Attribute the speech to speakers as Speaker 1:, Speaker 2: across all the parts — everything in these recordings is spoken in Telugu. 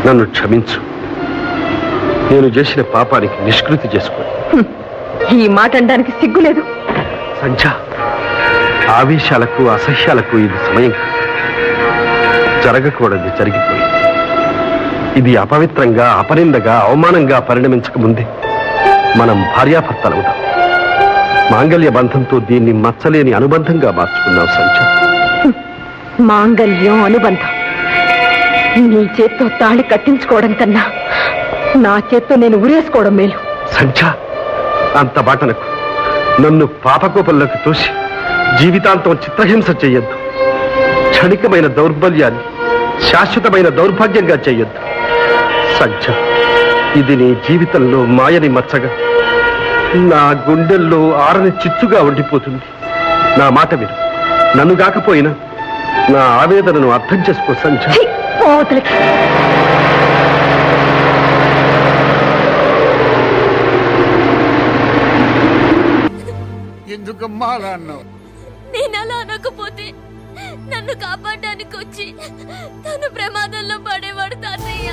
Speaker 1: నన్ను క్షమించు. నేను చేసిన పాపానికి నిష్కృతి చేసుకో.
Speaker 2: ఈ మాట అనడానికి సిగ్గులేదు.
Speaker 1: సంధ్య, ఆవేశాలకు అసహ్యాలకు ఇది సమయం కాదు. జరగకూడదు జరిగిపోయింది. ఇది అపవిత్రంగా, అపనిందగా, అవమానంగా పరిణమించక ముందే మనం భార్యాభర్తలవుతాం. మాంగళ్య బంధంతో దీన్ని మచ్చలేని అనుబంధంగా మార్చుకున్నావు సంధ్య.
Speaker 2: మాంగళ్యం, అనుబంధం నీ చేత్తో తాళి కట్టించుకోవడం కన్నా నా చేత్తో నేను ఉరేసుకోవడం మేలు.
Speaker 1: సంధ్య, అంత బాటనకు నన్ను పాపకోపంలోకి తోసి జీవితాంతం చిత్రహింస చెయ్యొద్దు. క్షణికమైన దౌర్బల్యాన్ని శాశ్వతమైన దౌర్భాగ్యంగా చెయ్యొద్దు. సంధ్య, ఇది నీ జీవితంలో మాయని మచ్చగా, నా గుండెల్లో ఆరని చిచ్చుగా ఉండిపోతుంది. నా మాట విను. నన్ను కాకపోయినా నా ఆవేదనను అర్థం చేసుకో సంధ్య.
Speaker 3: ఎందుకమ్మా అలా అన్నావు?
Speaker 4: నేను అలా అనకపోతే నన్ను కాపాడడానికి వచ్చి తను ప్రమాదంలో పడేవాడు తాతయ్య.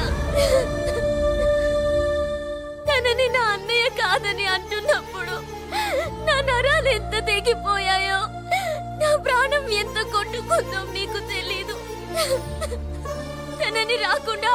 Speaker 4: తనని నా అన్నయ్య కాదని అంటున్నప్పుడు నా నరాలు ఎంత తెగిపోయాయో, నా ప్రాణం ఎంత కొట్టుకుందో మీకు తెలీదు. తనని రాకుండా